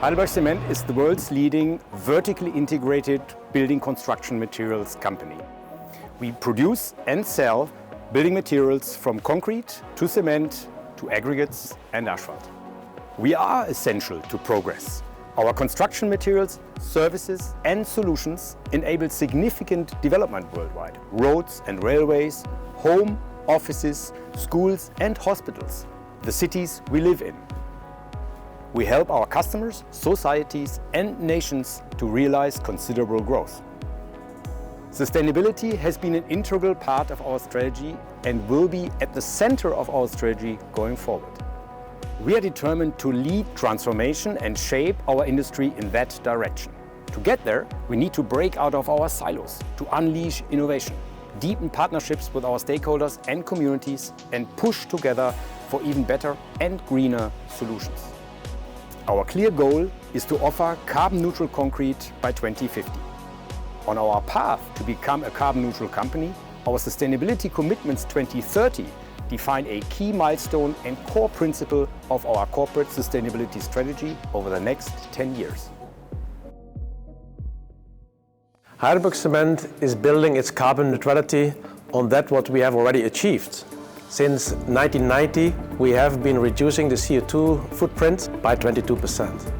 HeidelbergCement is the world's leading vertically integrated building construction materials company. We produce and sell building materials from concrete to cement to aggregates and asphalt. We are essential to progress. Our construction materials, services and solutions enable significant development worldwide. Roads and railways, home, offices, schools and hospitals, the cities we live in. We help our customers, societies and nations to realize considerable growth. Sustainability has been an integral part of our strategy and will be at the center of our strategy going forward. We are determined to lead transformation and shape our industry in that direction. To get there, we need to break out of our silos, to unleash innovation, deepen partnerships with our stakeholders and communities, and push together for even better and greener solutions. Our clear goal is to offer carbon-neutral concrete by 2050. On our path to become a carbon-neutral company, our Sustainability Commitments 2030 define a key milestone and core principle of our corporate sustainability strategy over the next 10 years. HeidelbergCement is building its carbon neutrality on that what we have already achieved. Since 1990, we have been reducing the CO2 footprint by 22%.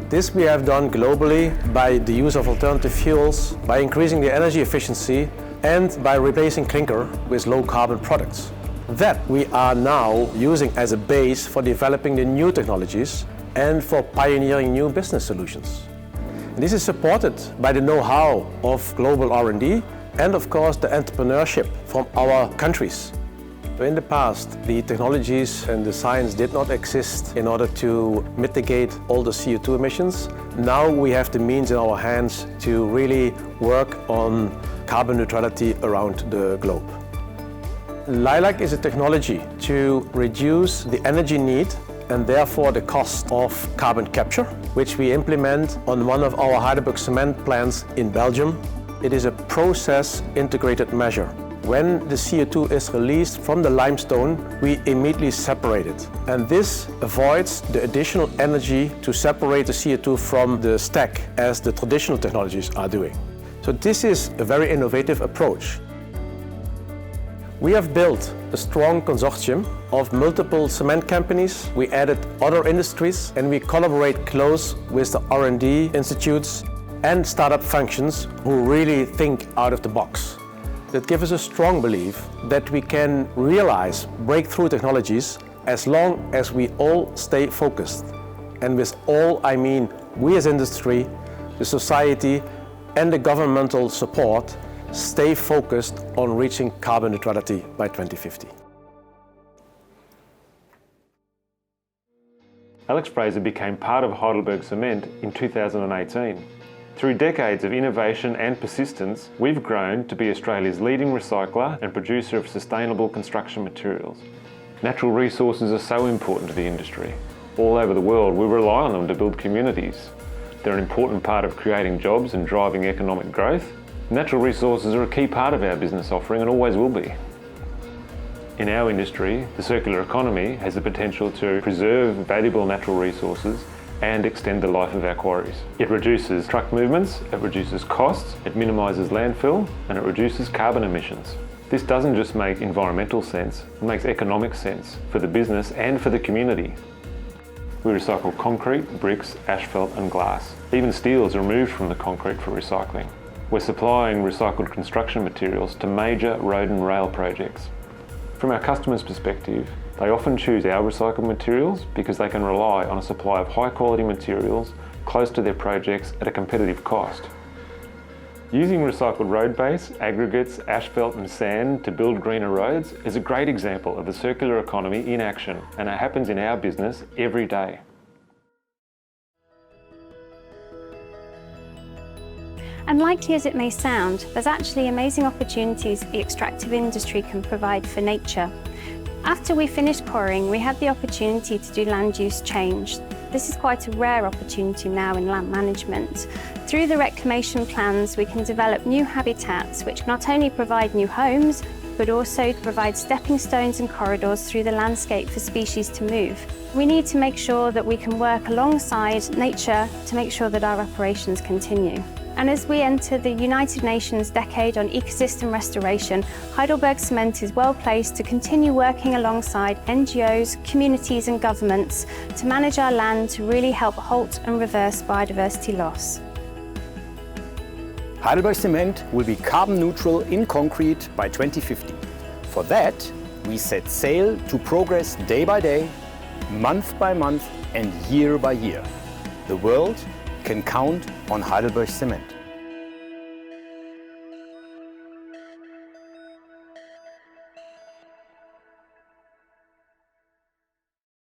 This we have done globally by the use of alternative fuels, by increasing the energy efficiency, and by replacing clinker with low-carbon products. That we are now using as a base for developing the new technologies and for pioneering new business solutions. This is supported by the know-how of global R&D and, of course, the entrepreneurship from our countries. In the past, the technologies and the science did not exist in order to mitigate all the CO2 emissions. Now we have the means in our hands to really work on carbon neutrality around the globe. Lilac is a technology to reduce the energy need and therefore the cost of carbon capture, which we implement on one of our HeidelbergCement plants in Belgium. It is a process integrated measure. When the CO2 is released from the limestone, we immediately separate it. And this avoids the additional energy to separate the CO2 from the stack as the traditional technologies are doing. So this is a very innovative approach. We have built a strong consortium of multiple cement companies. We added other industries and we collaborate close with the R&D institutes and startup functions who really think out of the box. That gives us a strong belief that we can realize breakthrough technologies as long as we all stay focused. And with all, I mean we as industry, the society and the governmental support stay focused on reaching carbon neutrality by 2050. Alex Fraser became part of HeidelbergCement in 2018. Through decades of innovation and persistence, we've grown to be Australia's leading recycler and producer of sustainable construction materials. Natural resources are so important to the industry. All over the world, we rely on them to build communities. They're an important part of creating jobs and driving economic growth. Natural resources are a key part of our business offering and always will be. In our industry, the circular economy has the potential to preserve valuable natural resources and extend the life of our quarries. It reduces truck movements, it reduces costs, it minimises landfill, and it reduces carbon emissions. This doesn't just make environmental sense, it makes economic sense for the business and for the community. We recycle concrete, bricks, asphalt and glass. Even steel is removed from the concrete for recycling. We're supplying recycled construction materials to major road and rail projects. From our customers' perspective, they often choose our recycled materials because they can rely on a supply of high quality materials close to their projects at a competitive cost. Using recycled road base, aggregates, asphalt and sand to build greener roads is a great example of the circular economy in action, and it happens in our business every day. Unlikely as it may sound, there's actually amazing opportunities the extractive industry can provide for nature. After we finished quarrying, we had the opportunity to do land use change. This is quite a rare opportunity now in land management. Through the reclamation plans, we can develop new habitats which not only provide new homes, but also to provide stepping stones and corridors through the landscape for species to move. We need to make sure that we can work alongside nature to make sure that our operations continue. And as we enter the United Nations Decade on Ecosystem Restoration, HeidelbergCement is well placed to continue working alongside NGOs, communities and governments to manage our land to really help halt and reverse biodiversity loss. HeidelbergCement will be carbon neutral in concrete by 2050. For that, we set sail to progress day by day, month by month and year by year. The world can count on HeidelbergCement.